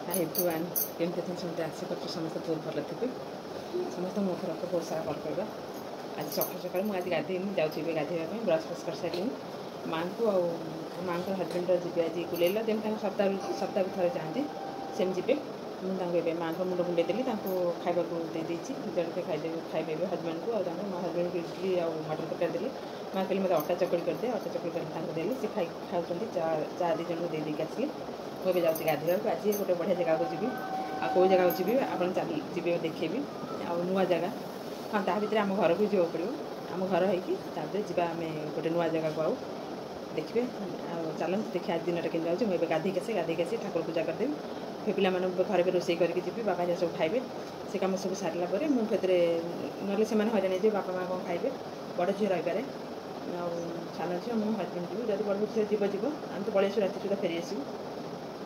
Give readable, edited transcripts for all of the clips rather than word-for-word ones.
Hi everyone केमती थी समझते आशा कर समस्त बहुत भल थे समस्त मुख रख बहुत सारा भल पाइबा आज सकाल सकाल मुझे गाधेनी जाऊँगी गाधेवाई ब्रश फ्रश कर सारे माँ को माँ हजबैंड जी आज बुलेला देन सप्ताह थे जाती सेम जी मुझे माँ को मुंड कुंडे देली खावा दे जड़के खाइबे हजबैंड को हजबैंड को इडली और मटर तरकारी देली माँ कहली मतलब अटा चकड़ी करदे अटा चकड़ी कर देली सी खाऊँ चा दी जन को देदेक आसली मुझे जाऊँगी गाधेवा आज गोटे बढ़िया जगह को जी आ जगह को जी आप जी देखेबी आ नुआ जगह हाँ ता भर आम घर को जावाक पड़ो आम घर होपर जी आम गोटे नुआ जगह को आउ देखिए चलते देखिए आज दिन के जाऊँ मुझे गाधेक आसी ठाकुर पूजा करदेवी फिर पे घर पर रोसे करके जी बापा जहाँ सब खाइबे से कम सब सारा पर मुझे ना से हईराण हो बापा माँ कौन खाइबे बड़ झील रहीपे सान झील मो हजबैंड जी जब बड़ झील जीव जीव आम तो पलि आसू राति सुधा फेरी आसू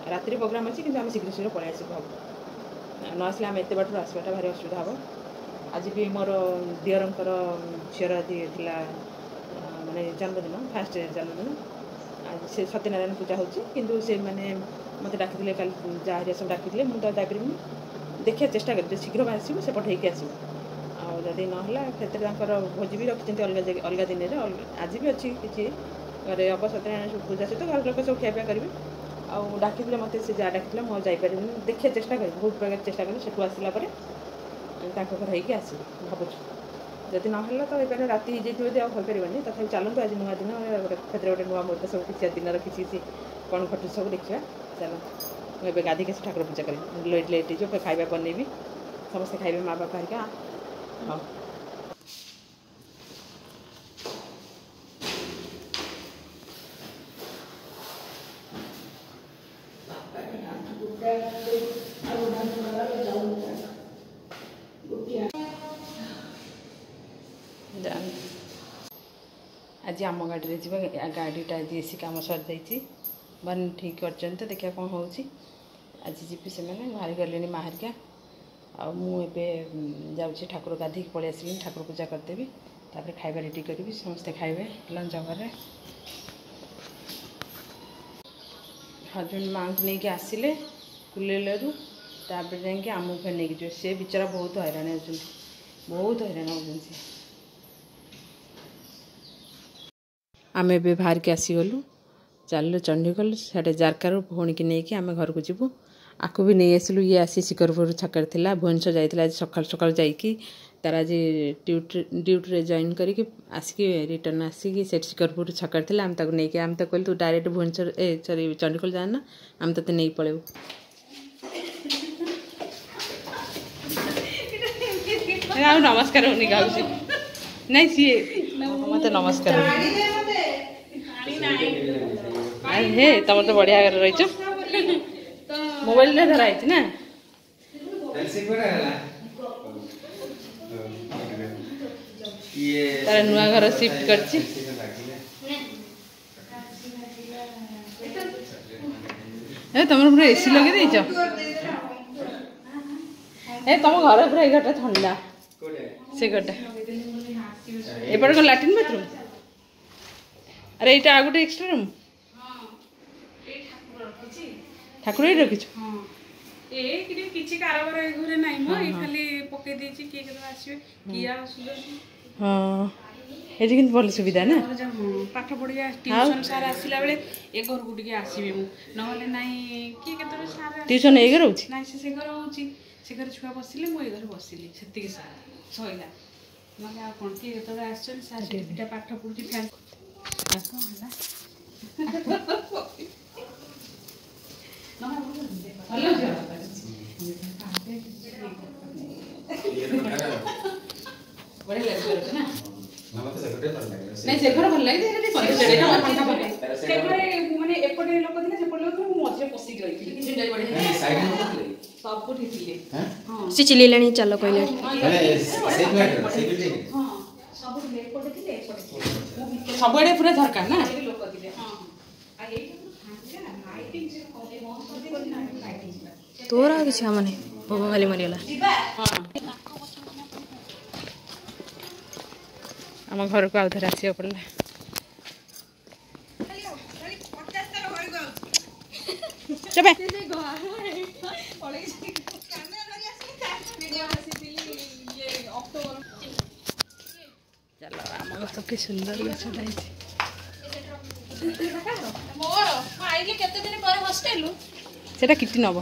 राति प्रोग्राम अच्छी कि आम शीघ्र शीघ्र पलि आसू भाव न आसले आम एत बाटर आसवाटा भारी असुविधा हम आज भी मोर दियरंकर झीर आज माने जन्मदिन फास्ट जन्मदिन आज से सत्यनारायण पूजा होती से मैंने मत डाक जहाँ सब डाक मुझे जापर देखिए चेष्टा कर शीघ्र आसू से पठे आसू आदि ना क्षेत्र भोजी भी रखिंट अलग दिन में आज भी अच्छी किसी घरे हम सत्यनारायण पूजा सहित घर लोग सब खियापिया करेंगे आउ डाक मत से जहाँ डाक मुझे जापर देखिए चेष्टा कर बहुत प्रकार चेष्टा करें से आसला घर होगी आस भावुँ जदि ना तो ये राति हो पारे तथा चलते आज नुआ दिन क्षेत्र गोटे नुआ मुहूर्त सब किसी दिन किसी कौन घटू सब देखा चलो मुझे गाधेक ठाकुर पूजा करें लेट लेट जो खाଇବା बनैबी समस्ते खाइबे माँ बापा हरिका हाँ आज आम गाड़ी जी गाड़ीटा आज एसी कम सर जाइए बन ठीक कर देखिए कौन हो आज जी से बाहरी गले माहरिका आए जाऊँगी ठाकुर गाधी पलि आसली ठाकुर पूजा करदेवी तापर खाଇବା रेडी करी समस्ते खाइबे लंच आवर हजबैंड माँ को लेकिन आसिले कुलेलू तापर जाकि आम फिर नहीं जो सी बेचारा बहुत हैरान हो आम ए बाहर के आसीगलु चल चंडीगढ़ साढ़े जारकार भौणी की लेकिन आम घर को जीवु आपको भी नहीं आसलु ये आसी शिकरपुर छक भुवनेश्वर जाइए आज सकाल सकाल जाकि तार आज ड्यूटी जॉइन करके आसिक रिटर्न आसिक से शिकरपुर छक आम नहीं आम तो कहल तू डायरेक्ट भुवनेश्वर सॉरी चंडीगढ़ जाना आम ते नहीं पलू नमस्कार होनी गाँव नहीं सी मत नमस्कार हे तुम तो बढ़िया रही मोबाइल धरा है ना तार नुआ घर शिफ्ट कर तुम पूरा एसी लगे देच तुम घर पूरा घरटा ठंडा से घरटा एपटे कौन लाट्रिन बाथरूम अरे यहाँ आ गए एक्सट्रा रूम ठाकुर ये रखी किसी कारबार घरे ना खाली पकई देछि किए केते आसीबे किया आसुलो हां एजी किंतु भल सुविधा ना पाठ पढ़िया ट्यूशन सार आसिला बेले ए घर को टिके आसीबे मु नहले नाही किए केते सार ट्यूशन ए घर होछि नाही से घर होछि से घर छुआ बसिले मु ए घर बसिली सेति के सार सइला नले आ कोन किए केते आछन सार सेटा पाठ पढ़ुछि फैन चिल्ली चल कहले सबुआड़े पूरा झरका ना तोर किसी हम नहीं खाली मरीगला आम घर को आउे आसा पड़ा चबे चलो आम गछ के सुंदर गछटा है सेटा किटी नब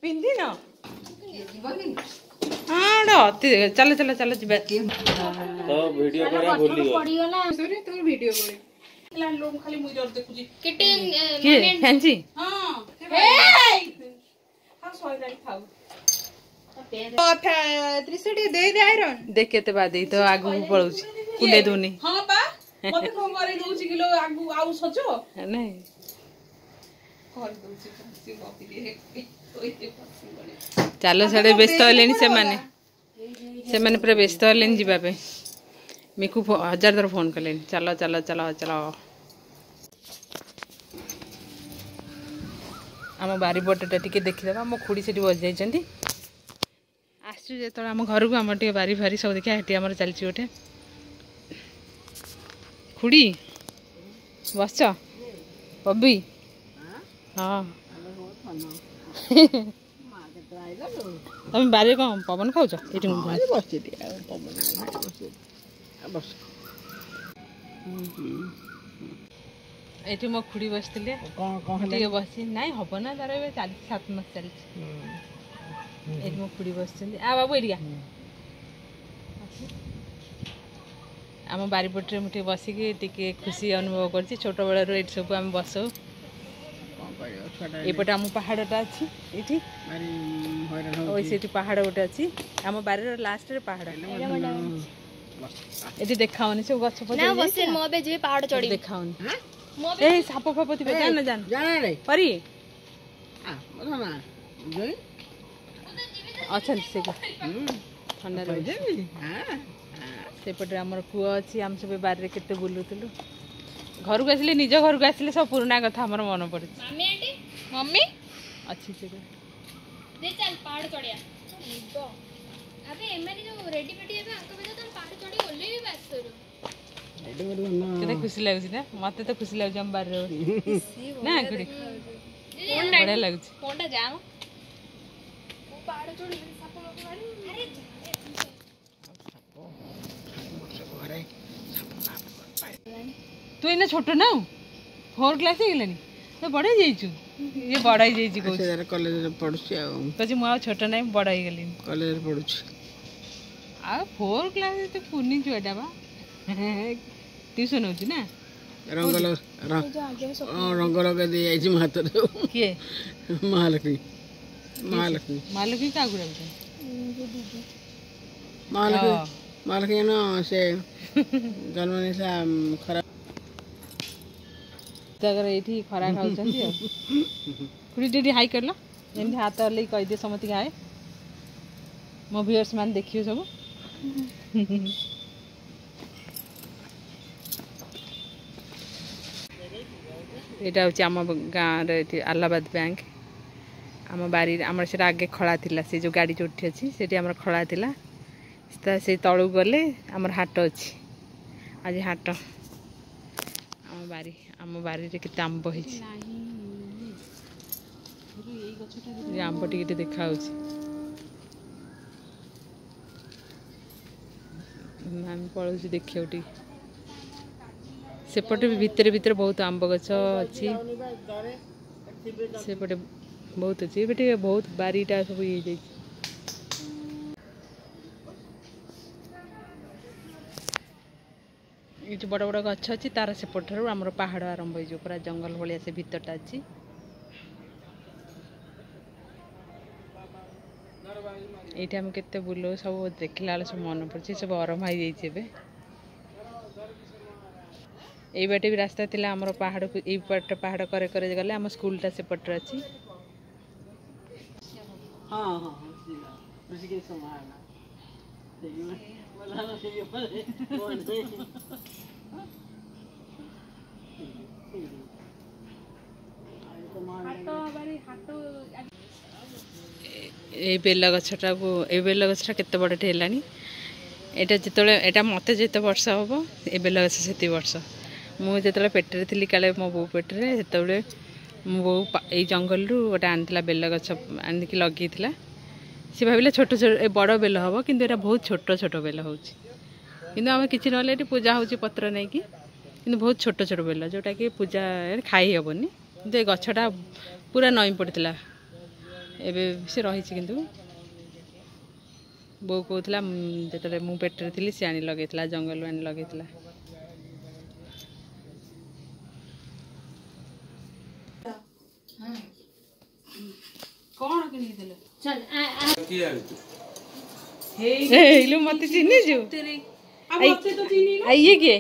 पिंधि न हाँ चलो चलो चलो जी तो वीडियो करा भूली गयो सॉरी तो वीडियो करे ला लोग खाली मुई डर देखु जी किटे किए फैंसी हां हे हां सोइला खाऊ त्रिशटी दे दे आयरन देख केते बाद तो आगु पळौची कुले दुनी हां बा मते को करे दउची किलो आगु आउ सजो नहीं कर दउची सी कॉपी दे ओइते पसी बडे चलो साडे व्यस्त हलेनी से माने पूरा व्यस्त हलेनी जीवा पे मिकु 1000 थर फोन कलेनी चलो चलो चलो चलो आम बारी बटटा टिके देखिदेबा मो खुड़ी सेठी बस जाइछंती आसु जे तो आम घर को आम टिके बारी भारी सब देखा हेटी हमर चलची गोटे खुड़ी बस बबी हाँ तुम बारे कौन पवन खाऊ ये मो खुड़ी बस बस ना हम ना तार 7 मास चलती मो खुड़ी बस आ बाबू एरिया आम बारीपटे मुझे बसिकी टिके खुशी अनुभव कर छोट बेलू ये सब आम बसो एपटे आम पहाड़टा अच्छी ये पहाड़ गोटे अच्छी आम बारी लास्ट पहाड़ ये देखाऊनी सब गछ पहाड़ चढ़ी देखाऊनी ए साप फाप थे जान जान परी अच्छा से ठंडा सेपटे आम कूह अच्छी आम सब बारे के बुलूलु घर को आसिले निज घर को आसिले सब पुराना कथा हमर मन पड़े मम्मी अच्छी से दे चल पहाड़ चढ़िया अबे एमनी जो रेडी पेटी है अंक बेटा तुम पहाड़ चढ़ी ओले भी बात करो केते खुशी लागुची ना मते तो खुशी लागुची हम बारे ना कुड़ी बढ़िया लागुची कोनटा जाम पहाड़ चढ़ी साप मारी अरे तू इना छोट ना 4 क्लास हे गेलनी तो बड़ा जाइछु ये बड़ा ही जाइछि को कॉलेज रे पढुछि आ कछि मो छोट नै बड़ा ही गेली कॉलेज रे पढुछि आ 4 क्लास तो पुनी छुआटा बा ट्यूशन होछि ना रंगल रंगल के दे आइछि हाथ रे के महालक्ष्मी महालक्ष्मी महालक्ष्मी का गुरा महालक्ष्मी महालक्ष्मी न से जन्मनि से खरा जगह ये खरा खाऊँ खुड़ी डी हाई कर लो एमती हाथ हल्ले कहीदे समति हाए मो व्यूअर्स मान देखियो सब यहाँ हूँ आम गाँव आलाबाद बैंक आम बारी आम से आगे खड़ा थिला से जो गाड़ी जोठी अच्छी से खड़ा थिला से तलू गले आमर हाट अच्छी आज हाट आम बारी रे केते आंब होइछि आंब टिके देखा आम पलूँ देखिए सेपटे भी भितर भितर बहुत आंब गछ अच्छी सेपटे बहुत अच्छी ये बहुत बारीटा सब ये ये बड़ बड़ गछ अच्छी तार सेपट आमर पहाड़ आरंभ हो पूरा जंगल भाया से भितरटा अच्छी ये आम के बुलो सब देखला सब मन पड़े सब अरम हो जाए ये बाटे भी रास्ता थिला आमर पहाड़ को ये पट पहाड़ करे करे गले आम स्कूलटा सेपट अच्छी हाँ हाँ हाटो ये बेल गछटा को ए बेल गछटा केते बड़टे हेलानी एटा जितले एटा मते जेते वर्ष हबो ए बेल गछ सेती वर्ष मु जेतले पेटरे थिली काले मो बो पेटरे सेतबले मो बो ए जंगल रु गोटे आनथिला बेल गछ आनिकी लगीथिला से भाबिले छोट छोट ए बड़ बेल हबो किंतु एटा बहुत छोट छोट बेल होउची किंतु आमे किछि नले एटी पूजा होउची पत्र नै कि किंतु बहुत छोट छोट बेल जोटा कि पूजा खाई हबोनी किंतु ए गछटा पूरा नई पड़थिला एबे से रहिछि किंतु बो कहला जेतले मु पेटरे थिली से आनी लगेथिला जंगल आनी लगेथिला कौन किनी देले चल हे लो मते चिन्नी जो अब मते तो चिनी ना ये के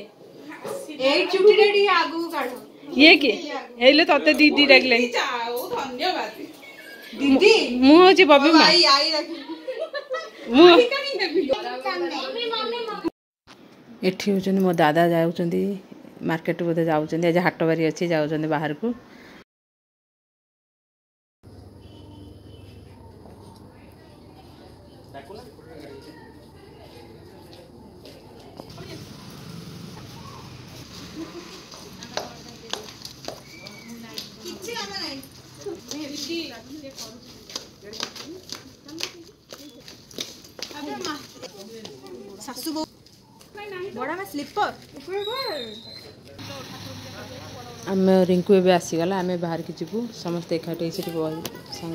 एक चुटी रेडी आगु काढो ये के हेले तते दीदी डाकले जाओ धन्यवाद दीदी मु होची बबी मा आई आई रखी मु कनी हेबी एठी होचन मो दादा जाउचंदी मार्केट बोधे जाउचंदी आज हाट बारी अछि जाउचंदी बाहर को बड़ा में स्लीपर आम रिंकू ए आसीगला आम बाहर की जीवु समस्त एकाठी से सांग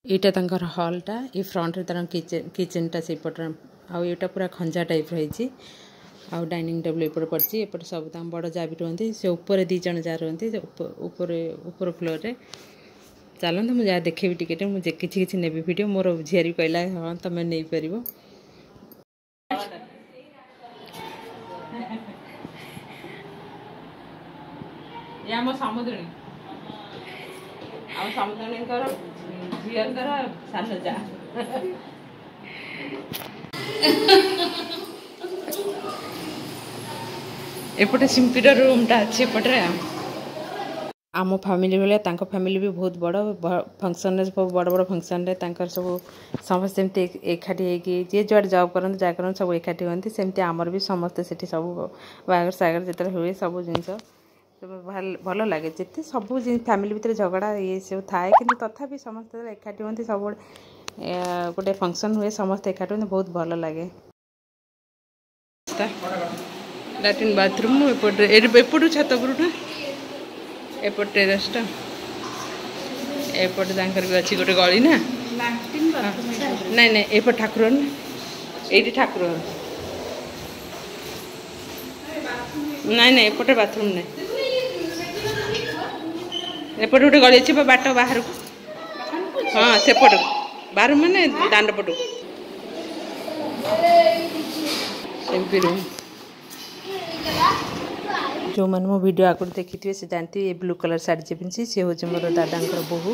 यहाँ तंकर हॉलटा ये फ्रंट रे तर किचनटा से पट आटा पूरा खंजा टाइप रही आउ डाइनिंग टेबल एपट पड़ी एपट सब बड़ जा भी रुहति से ऊपर 2 जन जा रुहति ऊपर फ्लोर रे चलते मुझे जहाँ देखेबी टिकेट मुझे किसी नेबी वीडियो मोर झीआरी कहला हाँ तुम नहीं पार आम समुद्री आम समुद्री झीर सान जा एपटे सिंपीर रूमटा अच्छे एपटे आम फैमिली भाया तांको फैमिली भी बहुत बड़ फंक्शन सब बड़ बड़ फंक्शन रे तांकर सब समस्त एमती एकाठी होगी जी जुआड़ जॉब करते जहाँ करते सब एकाठी होती सेमती आमर भी समस्ते से सब बागर सागर जो हुए सब जिनस भल लगे जिते सब फैमिली भितर झगड़ा ये सब थाए कि तथापि समस्त एकाठी होती सब गोटे फंक्शन हुए समस्त एकाठी होती बहुत भल लगे लैट्रिन बाथरूम एपटू छात उपरू एपट टेरेसटा एपट भी अच्छी गोटे गली ना नहीं नहीं एपट ठाकुर ये ठाकुर नहीं नहीं एपटे बाथरूम नहीं एपट गोटे गली अच्छी बाट बाहर को हाँ सेपट बाहर माने दांड पटू रूम जो मैंने मो वीडियो आगुरी देखी थे से जानती ये ब्लू कलर साड़ी जे पिंची सी हूँ मोर दादा बोहू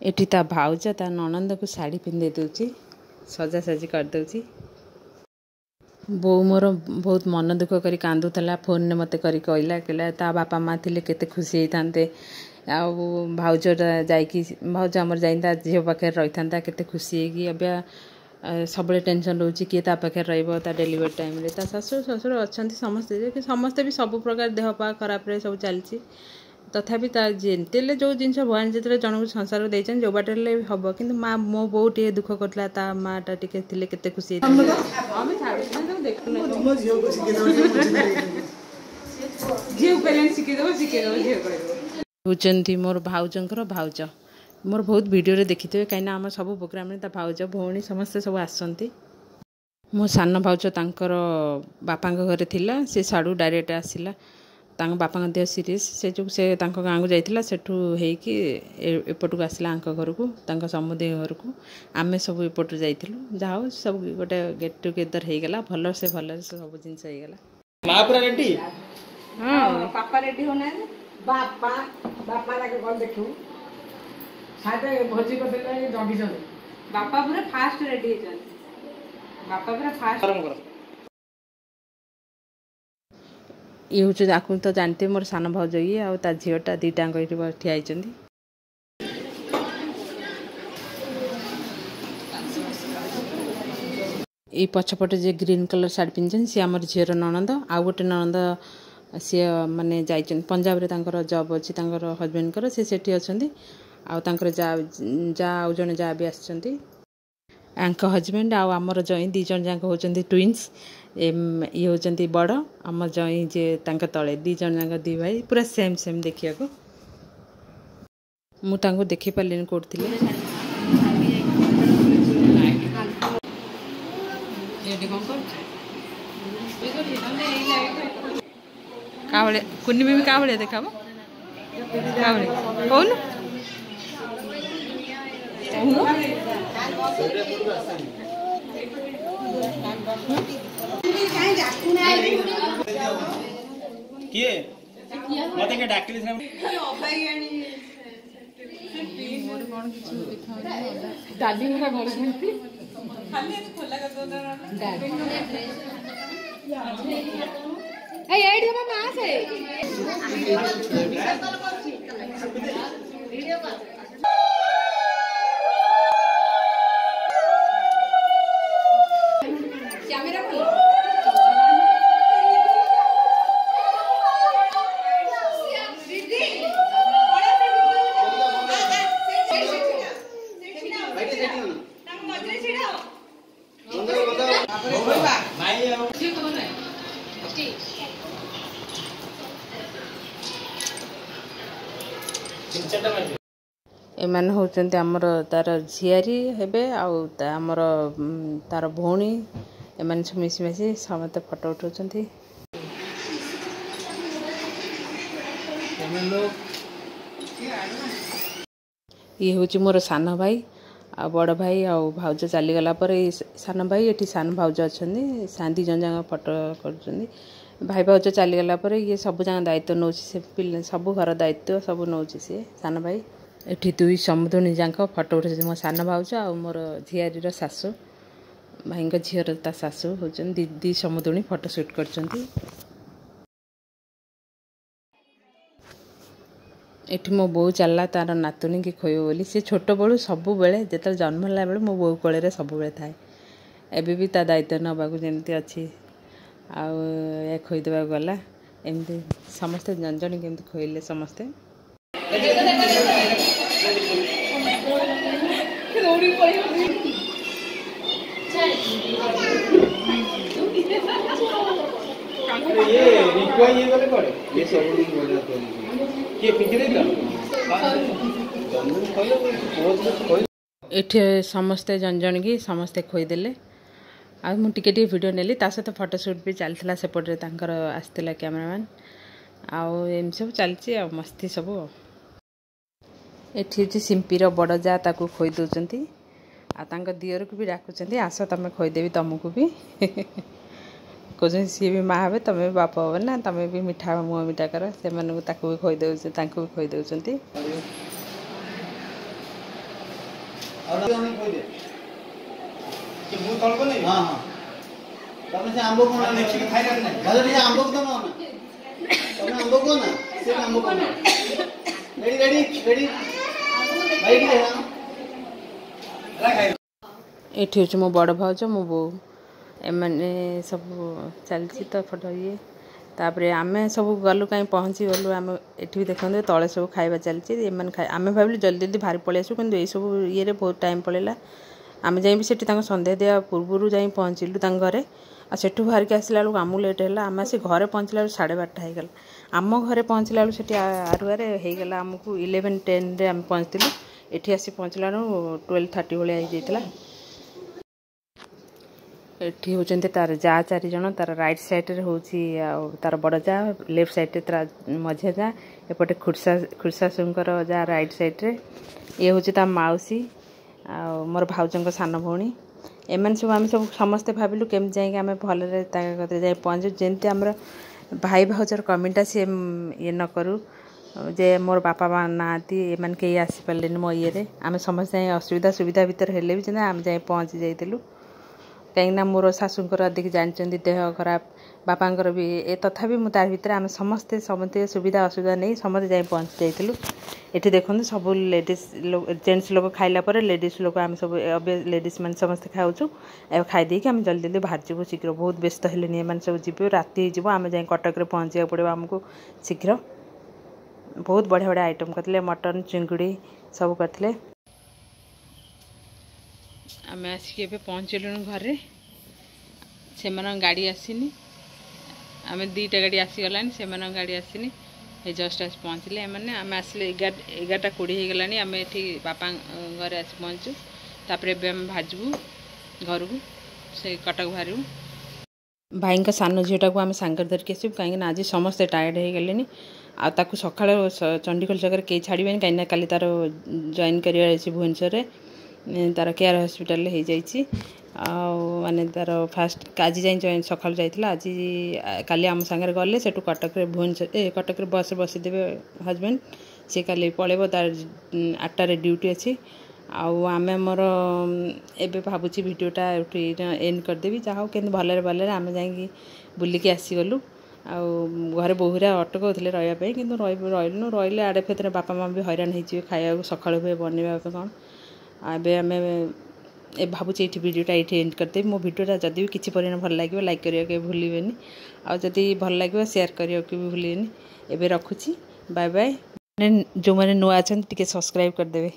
एटी ता भाउज ता ननंद को साड़ी पिंधे दूची सजा सजी कर दूची बो मोर बहुत मन दुख करी कांदुला फोन ने मते करी कहला कहला ता बापा माँ थिले केते खुशी होइथांते आ भाउज जाइकी भाउज आमर जाइंदा झील पाखे रही था केते खुशी होगी अब्या सब टेंशन रोचे किए ता पाखे रहिबो ता डेलीवरी टाइम रे ता ससुर ससुर अच्छे समस्ते समस्ते भी सब प्रकार देह पा खराब रे सब चलती तथापि जेते जो जिन भगवान जो जन संसार देते जो बाटे हम कि माँ मो बो टे दुख करता ता माँटा टे केते खुशी झील होती मोर भाउजर भाउज मोर बहुत वीडियो रे देखी थे कहीं आम सब प्रोग्राम में भाउज भौणी समस्ते सब आसती मो सान भाउज तांकर बापा घरे थिला से साड़ू डायरेक्ट आसिला बापा देह सीरीयस से जो से गाँव को जाइला सेठू होइकी एपटू आसला आंक घर को समुदी घर को आमे सब एपटू जाइलु जाओ सब गोटे गेट टुगेदर हो गला भल से सब जिन हो गला मां पूरा रेडी हां पापा रेडी होना है बापा लागे कौन देखू साथे भोजी को देले जगी जने बापा पूरा फास्ट रेडी हे जन बापा पूरा फास्ट आराम करो ये हूँ आपको तो जानते मोर सान भाउज ये आ झीटा दीटा ठिया ये पछपटे जे ग्रीन कलर साड़ी पिंधन सी आम झीर ननद आ गोटे ननद सी माने जाइछन पंजाब रे तांकर जॉब अछि तांकर हस्बैंड कर से सेठी अछंती आ तांकर जा जने जा भी आछंती आंक हस्बैंड आ आमर जई दी जन जाक होचंती ट्विन्स ये होचंती बड़ आम जई जे तांका तळे दी जन जाक दी भाई पूरा सेम सेम देखिया को मु तांको देखि पालिन कोडथिले कावळे कुन्नी भी कावळे देखाबो कावळे कोन किए मते के डाकली से दादी का घर खाली खोला कर दो ए एडी हम मां से कैमरा खोलो एମାନେ होचंती हमर तार झियारी हेबे आमर तार भौणी एମାନେ सब मिसी मिसी समस्त फोटो उठाउछंती ये होची मोर सान भाई आ बड़ भाई आ भाउज चली गला पर सान भाई एठी सान भाउज अछंती शांति जन जंग फोटो करछंती भाई भाउज चली गला पर ये सब जंग दायित्व नौची से सब घर दायित्व सब नौची से सान भाई एठी दुई समुदुणी जाक फोटो उठे मो सान भाउज आ मोर झियारी सासू भाई झीर ता सासू होचन दी समुदुणी फोटो शूट करछंती एठी मो बो चलला तार नातुणी की खोयो बोली से छोट बळू सब बेले जेतल जन्म होला बेले मो बो कोळे रे सब बेले थाए एबे भी ता दायित्व नबाकू जेमती अछि आ ए खोई देबा गला एमती समस्त जन केमती खोइले समस्त ये रिक्वा ये वाले पड़े ये सब बोले के पिंकी देला जन्म खोले बहुत एठी समस्त जन की समस्त खोई देले आ मु टिके वीडियो नेली ता सहित फोटोशूट भी चलथिला सेपटे तांकर आस्तिला कैमरामैन आ एम सब चलची आ मस्ती सब एठी जे सिंपीर बड़ जा ताकू खोई दउचंती आ तांक दियर को भी डाकुचंती आस तमे खोई देबी तुमको भी कोजन सी भी माँ हे तमें बाप हे ना तमें भी मिठा मुह मिठा कर से भी खोई दे खोई दउचंती कि मु तळ को नहीं हां हां तमे से आंबो कोन नेक्स्ट के खाइला नहीं भले ये आंबो को ना तमे आंबो को ना से आंबो को रेडी रेडी रेडी भाई के हां एठी हो मो बड़ भाउज मो बो एमने सब चलची तो फोटो ये तापरे आमे सब गलु कहीं पहुँची गलु आम एठी भी देखते तले सब खाइबा चलची एमन खाइ आमे भाबिलु जल्दी जल्दी भारी पळे आसु किंतु ए सब ये रे बहुत टाइम पळेला आमे जाई भी सेठी तांको संध्या दिया पूर्वरु जाई पहुँचिलु तांग घरे आ सेठु बाहर के आसला बेलू आमु लेट है आम से घरे पहुँचला 12:30 हो गला आम घरे पहुँचला बेलू से आरुआरे हो गला आमको 11:10 रे आम पहुँचलु एठी आसी पहुँचलानु 12:30 भाई हो जाता। एठी होचंते तार जा 4 जन, तार राइट साइड रे होची तार बड़ जा, लेफ्ट साइड रे तार मझिया जा, एपटे खुर्सा सुंकर जा राइट साइड रे, ये होची ता माउसी आ मोर भाउजंक सान भौणी। एमन सब आम सब समस्ते भाविलु केम जाए आम भलरे जाए पहुँचू, जेमती आमर भाई भाउजर कमिटा सी ये न करू जे मोर बापा माँ नाती एमन कहीं आसीपारे मो ये आम समस्त असुविधा सुविधा भितर हेले भी आम जाए पहुँची जाइलु। कहीं मोर शाशुंकर अधिक जानते देह खराब, बापांकर भी ए तथापि मु तार भितर आम समस्ते समस्ते सुविधा असुविधा नहीं समस्ते जाए पहुँची जाइलु। एठी देखो सब लेडीज लोग जेंट्स लोग खाइला पर लेडीज लोग आम सब लेडीज मान समस्त खाऊँ ए खाई देकी आम जल्दी जल्दी बाहर जीवु शीघ्र। बहुत व्यस्त हेले एम सब जीव राति जीव आम जाए कटक रे पहुँचा पड़ो आमको शीघ्र। बहुत बढ़िया बढ़िया आइटम करते मटन चिंगुड़ी सब करते। आम आसिक पहुँचलु घरे से गाड़ी आसनी आम 2टा गाड़ी आसीगला से गाड़ी आसनी ये जस्ट आज पहुँचले एमने आम आसले 11:20 हो गलानी। आम ये बापा घरे आसी पहुँचू तापर आम भाजबू घर को से कटक बाहर भाई का सान झीटा को आम सांगर धरिक आसू कहीं आज समस्ते टायर्ड हो गले आकु सका चंडीगढ़ जगह कई छाड़े कहीं काली तार जॉइन कर भुवनेश्वर तार केयर हॉस्पिटल हो जाइए माने तार फास्ट आज जाए सका जाइला आज काली आम सागर गले से कटक भुवनेश्वर कटक बस बसीदेवे हजबैंड सी काली पलैब तार 8टार ड्यूटी अच्छी आम मोर एबे भावुची भिडियोटा एंड करदेवी जहाँ कि भलरे भलरे आम जाइए बुलिकी आसीगलु घरे बहुरा अटकाउले रही कि रहीलु रही आड़े फेर बापा माँ भी हैरान हो खाया सका बनवा कौन एवं आम ए भावुचे ये भिडियोटा ये एंड करदेवी। मो भिडियोटा जदि भी किसी परिमाण भल लगे लाइक करने के भूलें आदि भल लगे शेयर करने को भी भूलें। एवं रखुची बाय बाय। जो मैंने नुआ अच्छा टे सब्सक्राइब करदे।